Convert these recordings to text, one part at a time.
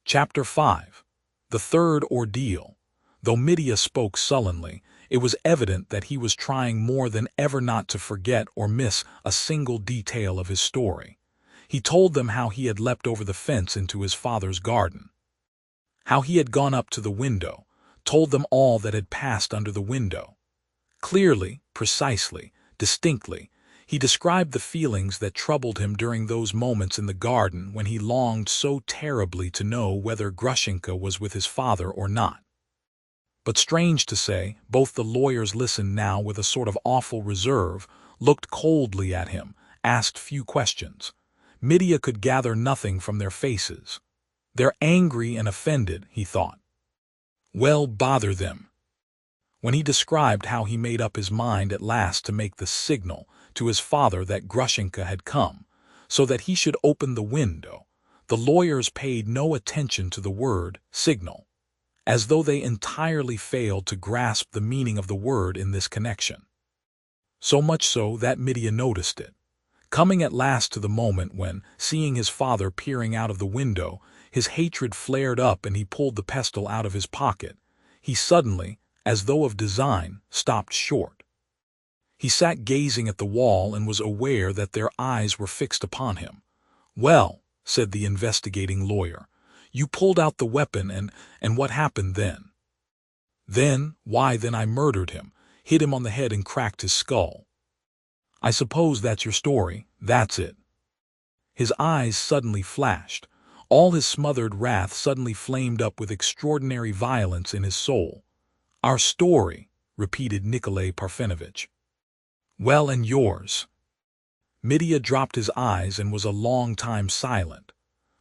Chapter 5. The Third Ordeal. Though Mitya spoke sullenly, it was evident that he was trying more than ever not to forget or miss a single detail of his story. He told them how he had leapt over the fence into his father's garden, how he had gone up to the window, told them all that had passed under the window. Clearly, precisely, distinctly, he described the feelings that troubled him during those moments in the garden when he longed so terribly to know whether Grushenka was with his father or not. But strange to say, both the lawyers listened now with a sort of awful reserve, looked coldly at him, asked few questions. Mitya could gather nothing from their faces. They're angry and offended, he thought. Well, bother them. When he described how he made up his mind at last to make the signal to his father that Grushenka had come, so that he should open the window, the lawyers paid no attention to the word signal, as though they entirely failed to grasp the meaning of the word in this connection. So much so that Mitya noticed it. Coming at last to the moment when, seeing his father peering out of the window, his hatred flared up and he pulled the pistol out of his pocket, he suddenly, as though of design, stopped short. He sat gazing at the wall and was aware that their eyes were fixed upon him. "Well," said the investigating lawyer, "you pulled out the weapon and what happened then?" "Then I murdered him, hit him on the head and cracked his skull." "I suppose that's your story, that's it." His eyes suddenly flashed. All his smothered wrath suddenly flamed up with extraordinary violence in his soul. "Our story," repeated Nikolay Parfenovitch. "Well, and yours?" Mitya dropped his eyes and was a long time silent.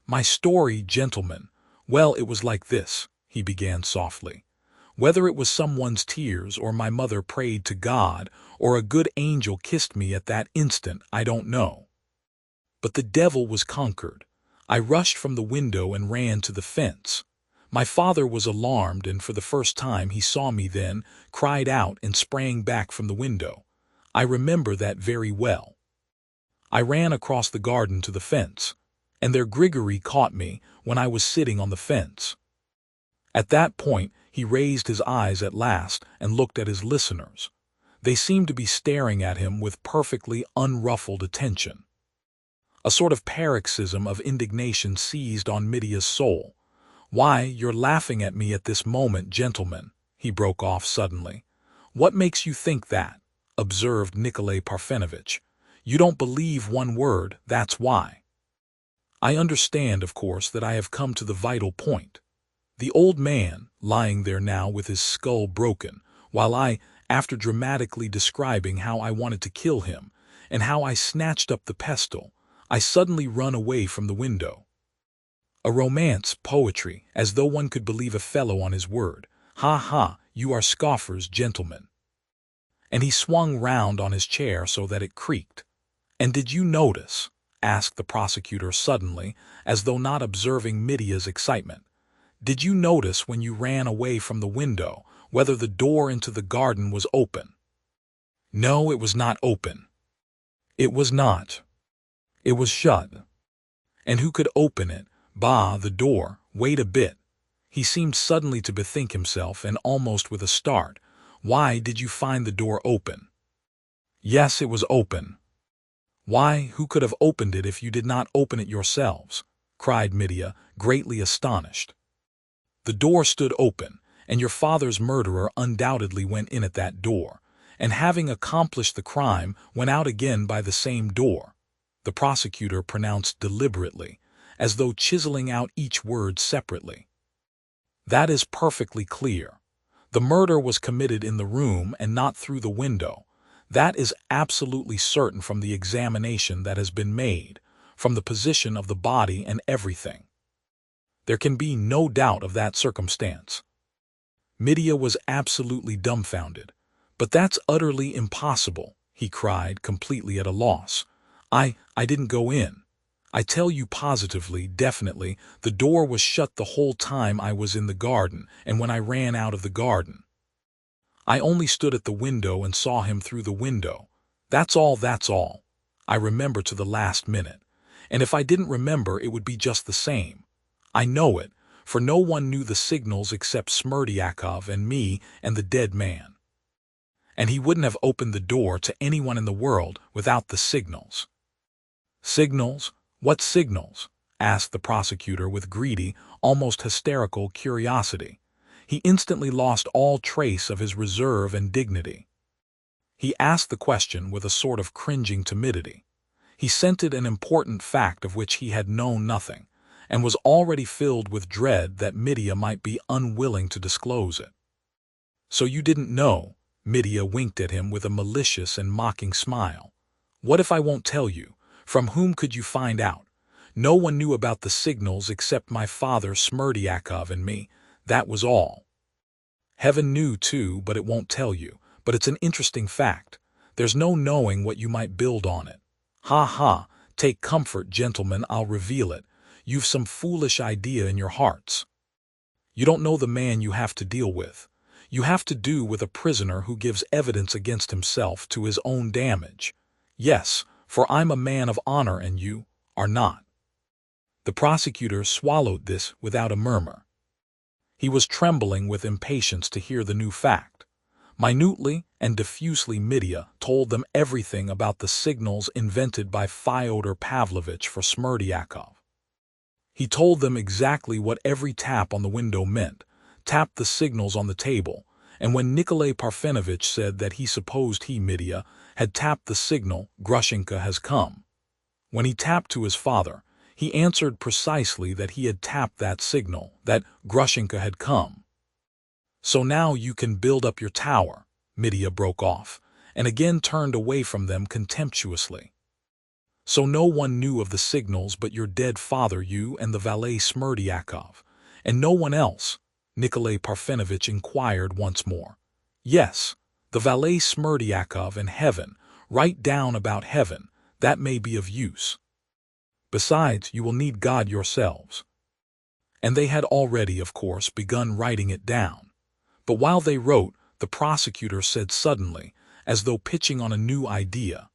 "My story, gentlemen, well, it was like this," he began softly. "Whether it was someone's tears, or my mother prayed to God, or a good angel kissed me at that instant, I don't know. But the devil was conquered. I rushed from the window and ran to the fence. My father was alarmed, and for the first time he saw me then, cried out and sprang back from the window. I remember that very well. I ran across the garden to the fence, and there Grigory caught me when I was sitting on the fence." At that point he raised his eyes at last and looked at his listeners. They seemed to be staring at him with perfectly unruffled attention. A sort of paroxysm of indignation seized on Mitya's soul. "Why, you're laughing at me at this moment, gentlemen," he broke off suddenly. "What makes you think that?" observed Nikolay Parfenovitch. "You don't believe one word, that's why. I understand, of course, that I have come to the vital point. The old man, lying there now with his skull broken, while I, after dramatically describing how I wanted to kill him, and how I snatched up the pistol, I suddenly run away from the window. A romance, poetry, as though one could believe a fellow on his word. Ha ha, you are scoffers, gentlemen." And he swung round on his chair so that it creaked. "And did you notice," asked the prosecutor suddenly, as though not observing Mitya's excitement, "did you notice when you ran away from the window whether the door into the garden was open?" "No, it was not open." "It was not. It was shut." "And who could open it?" "Bah, the door. Wait a bit." He seemed suddenly to bethink himself, and almost with a start. "Why did you find the door open?" "Yes, it was open." "Why, who could have opened it if you did not open it yourselves?" cried Mitya, greatly astonished. "The door stood open, and your father's murderer undoubtedly went in at that door, and having accomplished the crime, went out again by the same door," the prosecutor pronounced deliberately, as though chiseling out each word separately. "That is perfectly clear. The murder was committed in the room and not through the window. That is absolutely certain from the examination that has been made, from the position of the body and everything. There can be no doubt of that circumstance." Mitya was absolutely dumbfounded. "But that's utterly impossible," he cried, completely at a loss. I didn't go in. I tell you positively, definitely, the door was shut the whole time I was in the garden and when I ran out of the garden. I only stood at the window and saw him through the window. That's all, that's all. I remember to the last minute. And if I didn't remember, it would be just the same. I know it, for no one knew the signals except Smerdyakov and me and the dead man. And he wouldn't have opened the door to anyone in the world without the signals. Signals? What signals? Asked the prosecutor with greedy, almost hysterical curiosity. He instantly lost all trace of his reserve and dignity. He asked the question with a sort of cringing timidity. He scented an important fact of which he had known nothing, and was already filled with dread that Mitya might be unwilling to disclose it. "So you didn't know?" Mitya winked at him with a malicious and mocking smile. "What if I won't tell you? From whom could you find out? No one knew about the signals except my father Smerdyakov and me. That was all. Heaven knew too, but it won't tell you. But it's an interesting fact. There's no knowing what you might build on it. Ha ha, take comfort, gentlemen, I'll reveal it. You've some foolish idea in your hearts. You don't know the man you have to deal with. You have to do with a prisoner who gives evidence against himself to his own damage. Yes, for I'm a man of honor and you are not." The prosecutor swallowed this without a murmur. He was trembling with impatience to hear the new fact. Minutely and diffusely Mitya told them everything about the signals invented by Fyodor Pavlovitch for Smerdyakov. He told them exactly what every tap on the window meant, tapped the signals on the table, and when Nikolay Parfenovitch said that he supposed he, Mitya, had tapped the signal, "Grushenka has come." When he tapped to his father, he answered precisely that he had tapped that signal, that Grushenka had come. "So now you can build up your tower," Mitya broke off, and again turned away from them contemptuously. "So no one knew of the signals but your dead father, you and the valet Smerdyakov, and no one else?" Nikolay Parfenovitch inquired once more. "Yes, the valet Smerdyakov and heaven. Write down about heaven, that may be of use. Besides, you will need God yourselves." And they had already, of course, begun writing it down. But while they wrote, the prosecutor said suddenly, as though pitching on a new idea,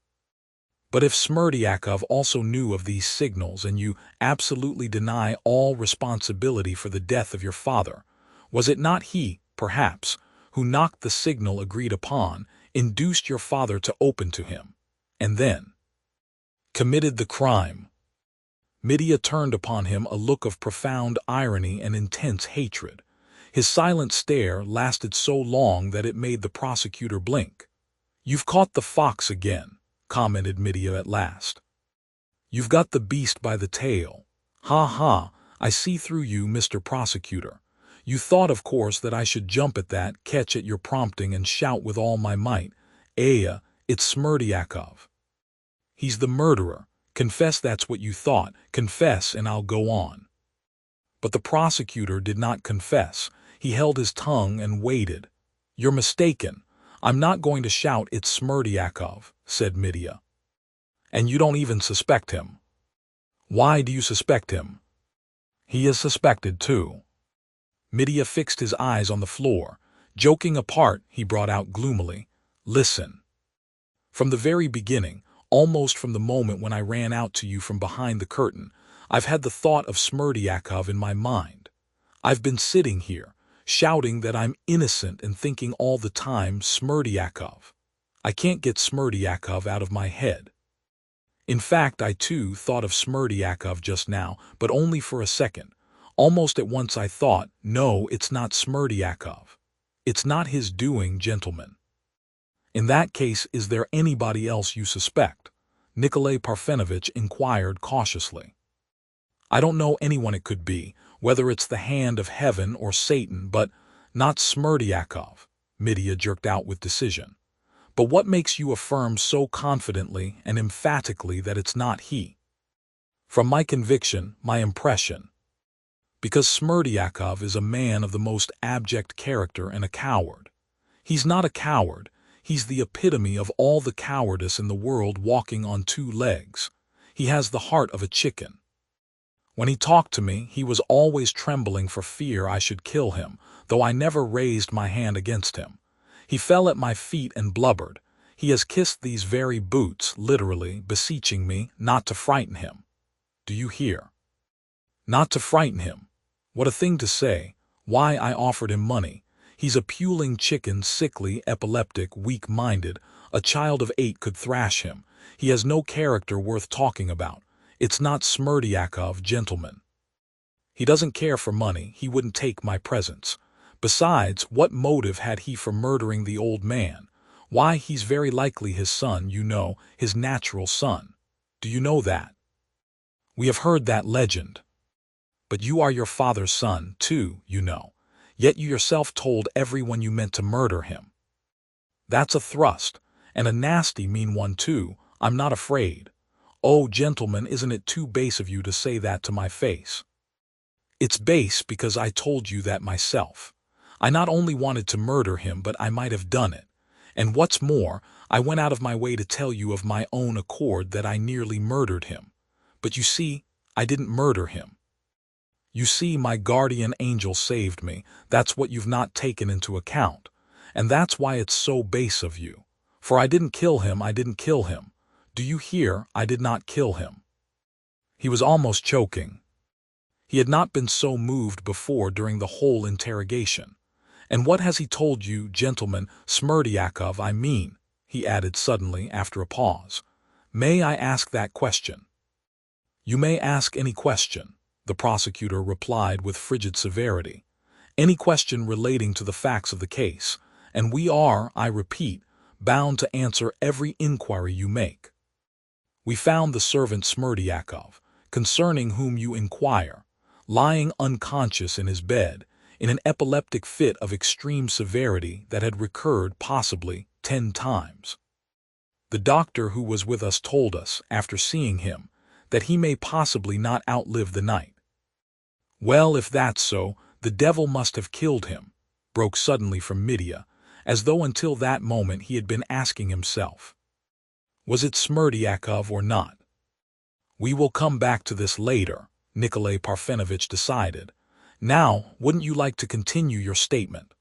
"But if Smerdyakov also knew of these signals and you absolutely deny all responsibility for the death of your father, was it not he, perhaps, who knocked the signal agreed upon, induced your father to open to him, and then committed the crime?" Mitya turned upon him a look of profound irony and intense hatred. His silent stare lasted so long that it made the prosecutor blink. "You've caught the fox again," commented Mitya at last. "You've got the beast by the tail. Ha ha, I see through you, Mr. Prosecutor. You thought, of course, that I should jump at that, catch at your prompting, and shout with all my might, 'Aya, it's Smerdyakov. He's the murderer. Confess that's what you thought. Confess and I'll go on.'" But the prosecutor did not confess. He held his tongue and waited. "You're mistaken. I'm not going to shout 'It's Smerdyakov,'" said Mitya. "And you don't even suspect him." "Why do you suspect him?" "He is suspected too." Mitya fixed his eyes on the floor. "Joking apart," he brought out gloomily, "listen. From the very beginning, almost from the moment when I ran out to you from behind the curtain, I've had the thought of Smerdyakov in my mind. I've been sitting here, shouting that I'm innocent and thinking all the time Smerdyakov. I can't get Smerdyakov out of my head. In fact, I too thought of Smerdyakov just now, but only for a second. Almost at once I thought, no, it's not Smerdyakov. It's not his doing, gentlemen." "In that case, is there anybody else you suspect?" Nikolay Parfenovitch inquired cautiously. "I don't know anyone it could be, whether it's the hand of heaven or Satan, but not Smerdyakov," Mitya jerked out with decision. "But what makes you affirm so confidently and emphatically that it's not he?" "From my conviction, my impression. Because Smerdyakov is a man of the most abject character and a coward. He's not a coward. He's the epitome of all the cowardice in the world walking on two legs. He has the heart of a chicken. When he talked to me, he was always trembling for fear I should kill him, though I never raised my hand against him. He fell at my feet and blubbered. He has kissed these very boots, literally, beseeching me not to frighten him. Do you hear? Not to frighten him. What a thing to say. Why, I offered him money. He's a puling chicken, sickly, epileptic, weak-minded. A child of 8 could thrash him. He has no character worth talking about. It's not Smerdyakov, gentlemen. He doesn't care for money. He wouldn't take my presents. Besides, what motive had he for murdering the old man? Why, he's very likely his son, you know, his natural son. Do you know that? We have heard that legend. But you are your father's son, too, you know. Yet you yourself told everyone you meant to murder him. That's a thrust, and a nasty, mean one, too. I'm not afraid. Oh, gentlemen, isn't it too base of you to say that to my face? It's base because I told you that myself. I not only wanted to murder him, but I might have done it. And what's more, I went out of my way to tell you of my own accord that I nearly murdered him. But you see, I didn't murder him. You see, my guardian angel saved me. That's what you've not taken into account. And that's why it's so base of you. For I didn't kill him, I didn't kill him. Do you hear? I did not kill him. He was almost choking. He had not been so moved before during the whole interrogation. And what has he told you, gentlemen? Smerdyakov, I mean, he added suddenly after a pause. May I ask that question? You may ask any question, the prosecutor replied with frigid severity. Any question relating to the facts of the case, and we are, I repeat, bound to answer every inquiry you make. We found the servant Smerdyakov, concerning whom you inquire, lying unconscious in his bed, in an epileptic fit of extreme severity that had recurred possibly 10 times. The doctor who was with us told us, after seeing him, that he may possibly not outlive the night. Well, if that's so, the devil must have killed him, broke suddenly from Mitya, as though until that moment he had been asking himself. Was it Smerdyakov or not? We will come back to this later, Nikolay Parfenovitch decided. Now, wouldn't you like to continue your statement?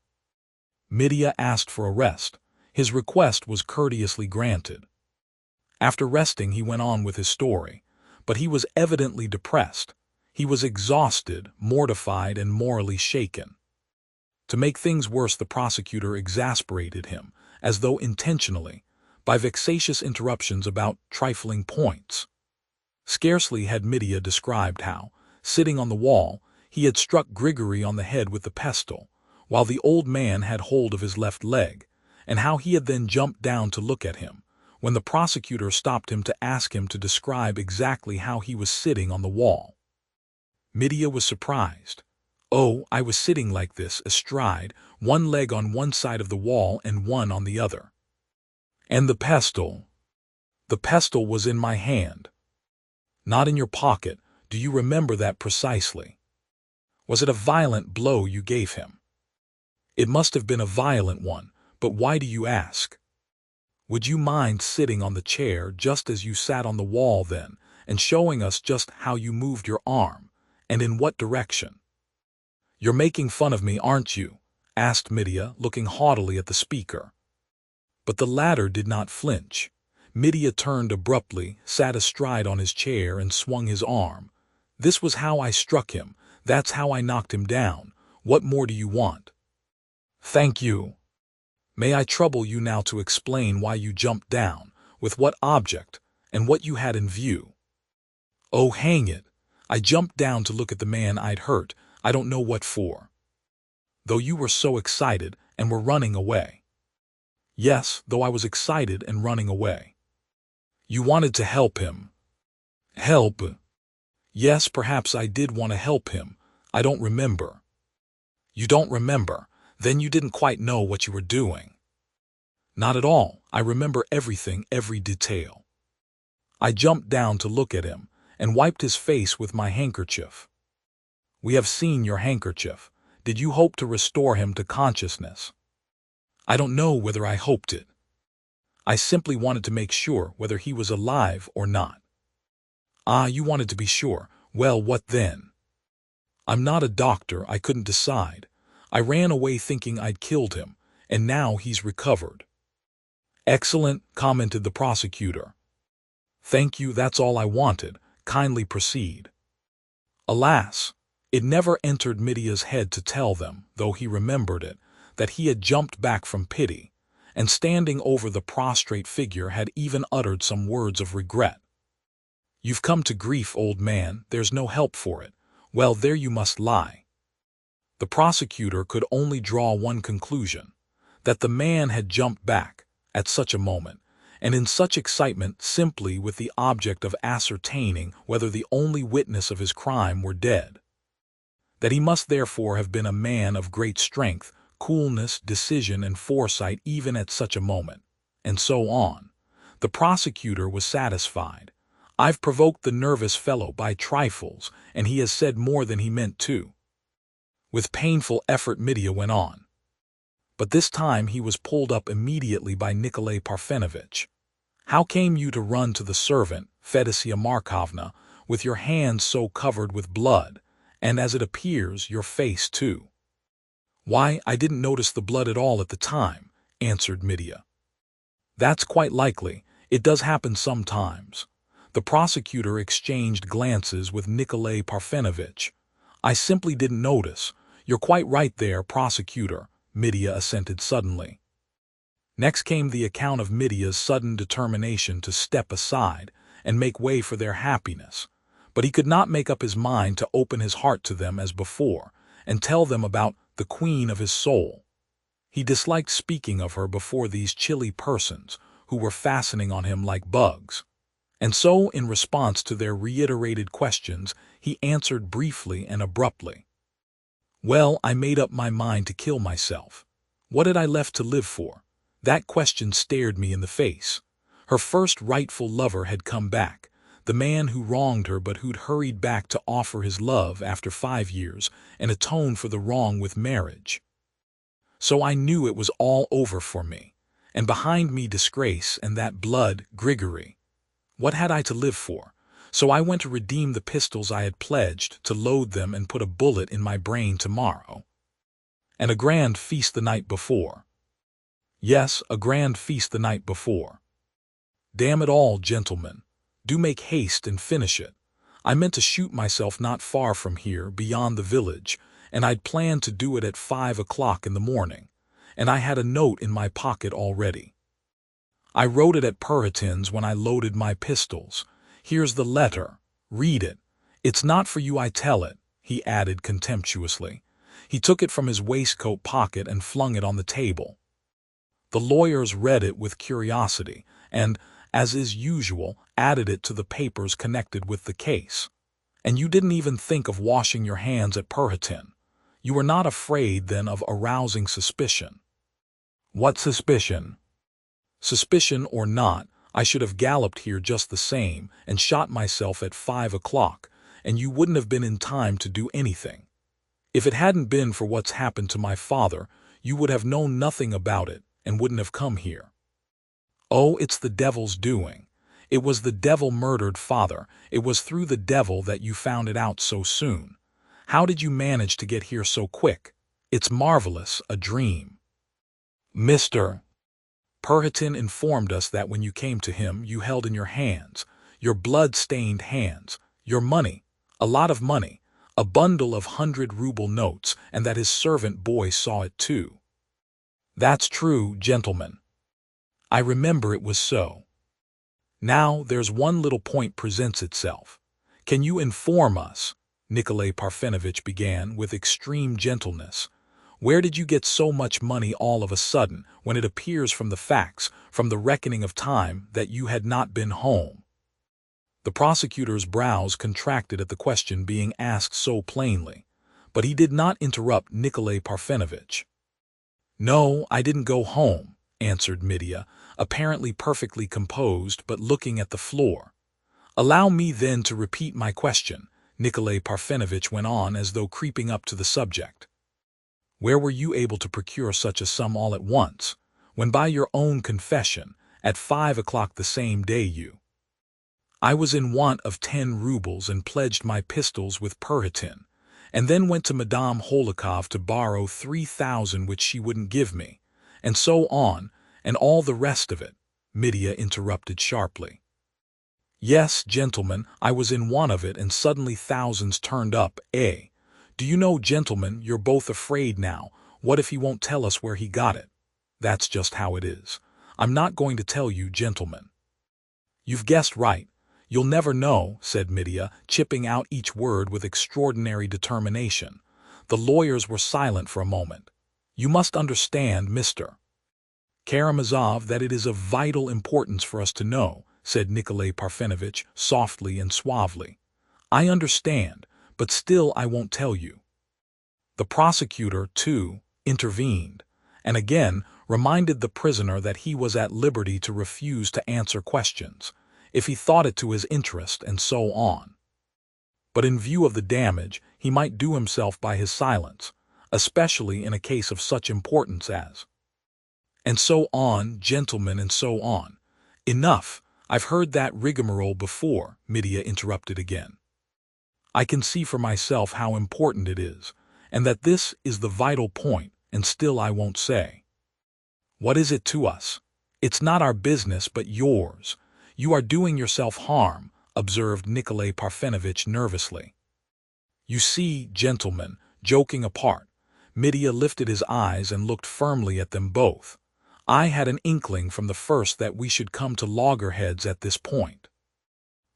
Mitya asked for a rest. His request was courteously granted. After resting, he went on with his story, but he was evidently depressed. He was exhausted, mortified, and morally shaken. To make things worse, the prosecutor exasperated him, as though intentionally, by vexatious interruptions about trifling points. Scarcely had Mitya described how, sitting on the wall, he had struck Grigory on the head with the pestle, while the old man had hold of his left leg, and how he had then jumped down to look at him, when the prosecutor stopped him to ask him to describe exactly how he was sitting on the wall. Mitya was surprised. Oh, I was sitting like this, astride, one leg on one side of the wall and one on the other. And the pestle? The pestle was in my hand. Not in your pocket. Do you remember that precisely? Was it a violent blow you gave him? It must have been a violent one, but why do you ask? Would you mind sitting on the chair just as you sat on the wall then, and showing us just how you moved your arm, and in what direction? You're making fun of me, aren't you? Asked Mitya, looking haughtily at the speaker. But the latter did not flinch. Mitya turned abruptly, sat astride on his chair, and swung his arm. This was how I struck him. That's how I knocked him down. What more do you want? Thank you. May I trouble you now to explain why you jumped down, with what object, and what you had in view? Oh, hang it. I jumped down to look at the man I'd hurt. I don't know what for. Though you were so excited and were running away. Yes, though I was excited and running away. You wanted to help him. Help? Yes, perhaps I did want to help him. I don't remember. You don't remember? Then you didn't quite know what you were doing. Not at all. I remember everything, every detail. I jumped down to look at him, and wiped his face with my handkerchief. We have seen your handkerchief. Did you hope to restore him to consciousness? I don't know whether I hoped it. I simply wanted to make sure whether he was alive or not. Ah, you wanted to be sure. Well, what then? I'm not a doctor, I couldn't decide. I ran away thinking I'd killed him, and now he's recovered. Excellent, commented the prosecutor. Thank you, that's all I wanted. Kindly proceed. Alas, It never entered Midia's head to tell them, though he remembered it, that he had jumped back from pity, and standing over the prostrate figure had even uttered some words of regret. "You've come to grief, old man, there's no help for it. Well, there you must lie." The prosecutor could only draw one conclusion, that the man had jumped back, at such a moment, and in such excitement simply with the object of ascertaining whether the only witness of his crime were dead. That he must therefore have been a man of great strength, coolness, decision, and foresight even at such a moment, and so on. The prosecutor was satisfied. I've provoked the nervous fellow by trifles, and he has said more than he meant to. With painful effort Midia went on. But this time he was pulled up immediately by Nikolay Parfenovitch. How came you to run to the servant, Fedosya Markovna, with your hands so covered with blood, and as it appears, your face too? Why, I didn't notice the blood at all at the time, answered Midia. That's quite likely. It does happen sometimes. The prosecutor exchanged glances with Nikolay Parfenovitch. I simply didn't notice. You're quite right there, prosecutor, Midia assented suddenly. Next came the account of Midia's sudden determination to step aside and make way for their happiness, but he could not make up his mind to open his heart to them as before and tell them about the queen of his soul. He disliked speaking of her before these chilly persons who were fastening on him like bugs. And so, in response to their reiterated questions, he answered briefly and abruptly. Well, I made up my mind to kill myself. What had I left to live for? That question stared me in the face. Her first rightful lover had come back, the man who wronged her but who'd hurried back to offer his love after 5 years and atone for the wrong with marriage. So I knew it was all over for me, and behind me disgrace and that blood, Grigory. What had I to live for? So I went to redeem the pistols I had pledged, to load them and put a bullet in my brain tomorrow. And a grand feast the night before. Yes, a grand feast the night before. Damn it all, gentlemen. Do make haste and finish it. I meant to shoot myself not far from here, beyond the village, and I'd planned to do it at 5 o'clock in the morning, and I had a note in my pocket already. I wrote it at Perhotin's when I loaded my pistols. Here's the letter. Read it. It's not for you I tell it, he added contemptuously. He took it from his waistcoat pocket and flung it on the table. The lawyers read it with curiosity and, as is usual, added it to the papers connected with the case. And you didn't even think of washing your hands at Perhotin. You were not afraid, then, of arousing suspicion. What suspicion? Suspicion or not, I should have galloped here just the same and shot myself at 5 o'clock, and you wouldn't have been in time to do anything. If it hadn't been for what's happened to my father, you would have known nothing about it and wouldn't have come here. Oh, it's the devil's doing. It was the devil murdered father. It was through the devil that you found it out so soon. How did you manage to get here so quick? It's marvelous, a dream. Mr. Perhotin informed us that when you came to him, you held in your hands, your blood-stained hands, your money, a lot of money, a bundle of 100-ruble notes, and that his servant boy saw it too. That's true, gentlemen. I remember it was so. Now, there's one little point presents itself. Can you inform us, Nikolay Parfenovitch began with extreme gentleness, where did you get so much money all of a sudden, when it appears from the facts, from the reckoning of time, that you had not been home? The prosecutor's brows contracted at the question being asked so plainly, but he did not interrupt Nikolay Parfenovitch. No, I didn't go home, answered Midia, apparently perfectly composed but looking at the floor. Allow me then to repeat my question, Nikolay Parfenovitch went on as though creeping up to the subject. Where were you able to procure such a sum all at once, when by your own confession, at 5 o'clock the same day you... I was in want of 10 rubles and pledged my pistols with Perhotin, and then went to Madame Holikov to borrow 3,000 which she wouldn't give me, and so on, and all the rest of it, Midia interrupted sharply. Yes, gentlemen, I was in want of it and suddenly thousands turned up, eh? Do you know, gentlemen, you're both afraid now. What if he won't tell us where he got it? That's just how it is. I'm not going to tell you, gentlemen. You've guessed right. You'll never know, said Mitya, chipping out each word with extraordinary determination. The lawyers were silent for a moment. You must understand, Mr. Karamazov, that it is of vital importance for us to know, said Nikolay Parfenovitch softly and suavely. I understand, but still I won't tell you. The prosecutor, too, intervened, and again reminded the prisoner that he was at liberty to refuse to answer questions, if he thought it to his interest, and so on. But in view of the damage he might do himself by his silence, especially in a case of such importance as— and so on, gentlemen, and so on. Enough, I've heard that rigmarole before, Mitya interrupted again. I can see for myself how important it is, and that this is the vital point, and still I won't say. What is it to us? It's not our business, but yours. You are doing yourself harm, observed Nikolay Parfenovitch nervously. You see, gentlemen, joking apart, Mitya lifted his eyes and looked firmly at them both. I had an inkling from the first that we should come to loggerheads at this point.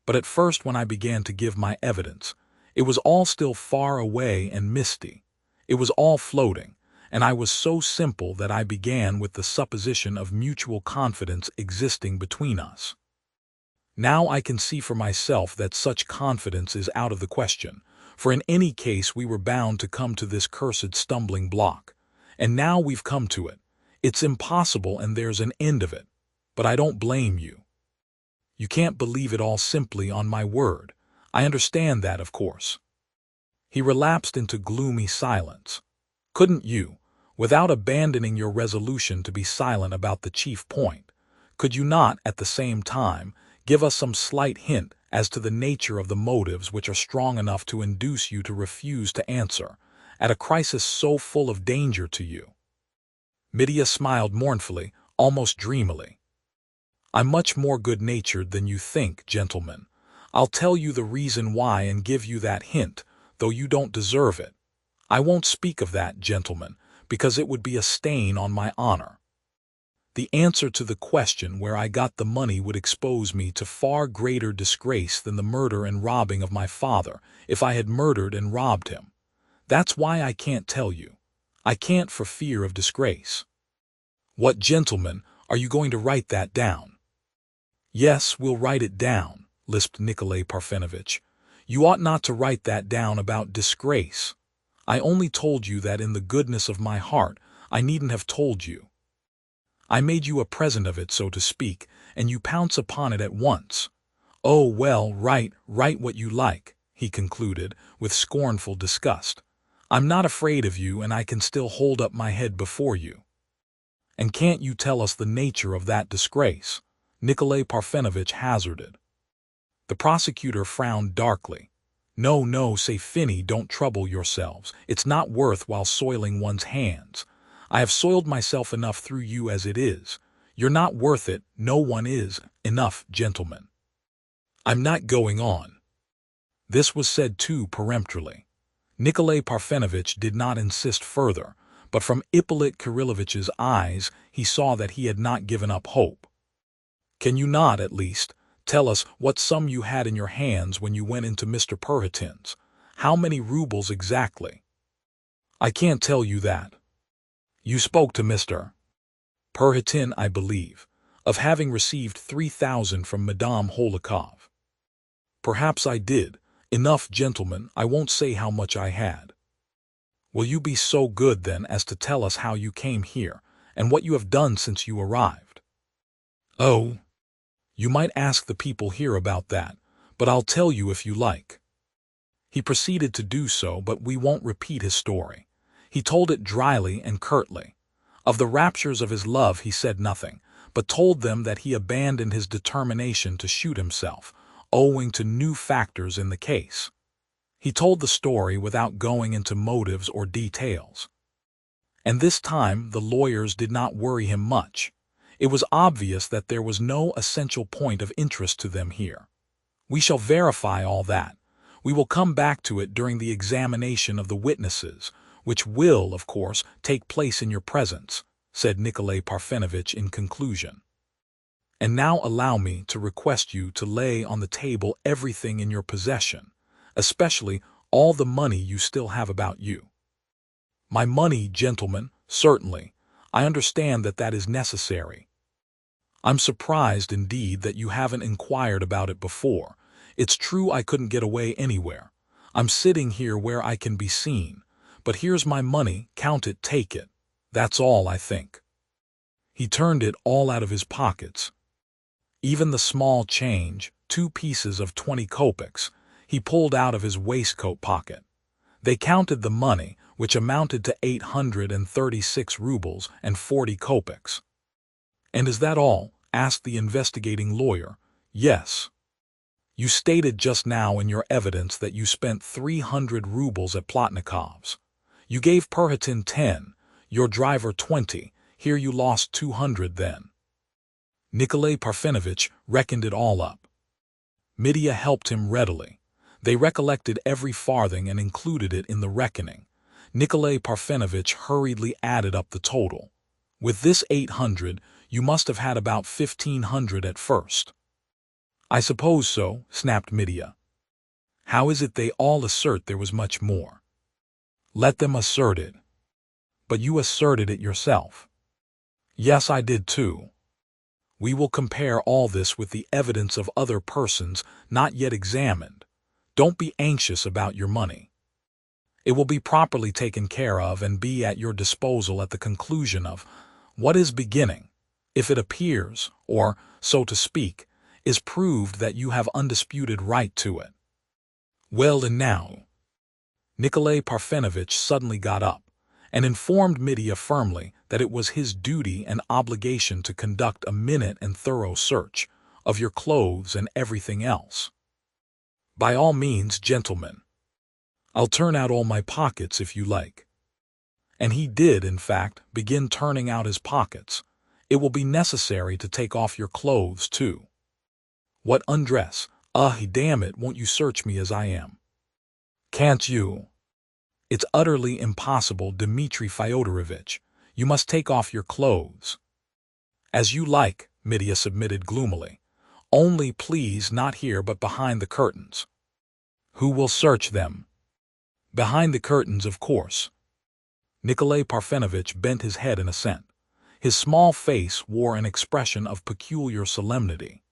But at first, when I began to give my evidence, it was all still far away and misty. It was all floating, and I was so simple that I began with the supposition of mutual confidence existing between us. Now I can see for myself that such confidence is out of the question, for in any case we were bound to come to this cursed stumbling block. And now we've come to it. It's impossible, and there's an end of it. But I don't blame you. You can't believe it all simply on my word. I understand that, of course. He relapsed into gloomy silence. Couldn't you, without abandoning your resolution to be silent about the chief point, could you not, at the same time, give us some slight hint as to the nature of the motives which are strong enough to induce you to refuse to answer, at a crisis so full of danger to you? Mitya smiled mournfully, almost dreamily. I'm much more good-natured than you think, gentlemen. I'll tell you the reason why and give you that hint, though you don't deserve it. I won't speak of that, gentlemen, because it would be a stain on my honor. The answer to the question where I got the money would expose me to far greater disgrace than the murder and robbing of my father, if I had murdered and robbed him. That's why I can't tell you. I can't for fear of disgrace. What, gentlemen, are you going to write that down? Yes, we'll write it down, lisped Nikolay Parfenovitch. You ought not to write that down about disgrace. I only told you that in the goodness of my heart. I needn't have told you. I made you a present of it, so to speak, and you pounce upon it at once. Oh, well, write what you like, he concluded, with scornful disgust. I'm not afraid of you, and I can still hold up my head before you. And can't you tell us the nature of that disgrace? Nikolay Parfenovitch hazarded. The prosecutor frowned darkly. No, say Finny, don't trouble yourselves. It's not worth while soiling one's hands. I have soiled myself enough through you as it is. You're not worth it, no one is. Enough, gentlemen. I'm not going on. This was said too peremptorily. Nikolay Parfenovitch did not insist further, but from Ippolit Kirillovitch's eyes he saw that he had not given up hope. Can you not, at least, tell us what sum you had in your hands when you went into Mr. Perhotin's? How many rubles exactly? I can't tell you that. You spoke to Mr. Perhotin, I believe, of having received 3,000 from Madame Holikov. Perhaps I did. Enough, gentlemen, I won't say how much I had. Will you be so good, then, as to tell us how you came here, and what you have done since you arrived? Oh, you might ask the people here about that, but I'll tell you if you like. He proceeded to do so, but we won't repeat his story. He told it dryly and curtly. Of the raptures of his love he said nothing, but told them that he abandoned his determination to shoot himself, owing to new factors in the case. He told the story without going into motives or details. And this time the lawyers did not worry him much. It was obvious that there was no essential point of interest to them here. We shall verify all that. We will come back to it during the examination of the witnesses, which will, of course, take place in your presence," said Nikolay Parfenovitch in conclusion. "And now allow me to request you to lay on the table everything in your possession, especially all the money you still have about you." "My money, gentlemen, certainly. I understand that that is necessary. I'm surprised indeed that you haven't inquired about it before. It's true I couldn't get away anywhere. I'm sitting here where I can be seen. But here's my money, count it, take it. That's all, I think." He turned it all out of his pockets. Even the small change, 2 pieces of 20 kopecks, he pulled out of his waistcoat pocket. They counted the money, which amounted to 836 rubles and 40 kopecks. "And is that all?" asked the investigating lawyer. "Yes. You stated just now in your evidence that you spent 300 rubles at Plotnikov's. You gave Perhatin 10, your driver 20. Here you lost 200 then." Nikolay Parfenovitch reckoned it all up. Mitya helped him readily. They recollected every farthing and included it in the reckoning. Nikolay Parfenovitch hurriedly added up the total. "With this 800, you must have had about 1,500 at first." "I suppose so," snapped Mitya. "How is it they all assert there was much more?" "Let them assert it." "But you asserted it yourself." "Yes, I did too. We will compare all this with the evidence of other persons not yet examined. Don't be anxious about your money. It will be properly taken care of and be at your disposal at the conclusion of what is beginning, if it appears, or, so to speak, is proved that you have undisputed right to it." "Well, and now?" Nikolay Parfenovitch suddenly got up and informed Mitya firmly that it was his duty and obligation to conduct a minute and thorough search of your clothes and everything else. "By all means, gentlemen. I'll turn out all my pockets if you like." And he did, in fact, begin turning out his pockets. "It will be necessary to take off your clothes, too." "What, undress? Damn it, won't you search me as I am?" "Can't you?" "It's utterly impossible, Dmitri Fyodorovitch. You must take off your clothes." "As you like," Mitya submitted gloomily. "Only, please, not here but behind the curtains." "Who will search them?" "Behind the curtains, of course." Nikolay Parfenovitch bent his head in assent. His small face wore an expression of peculiar solemnity.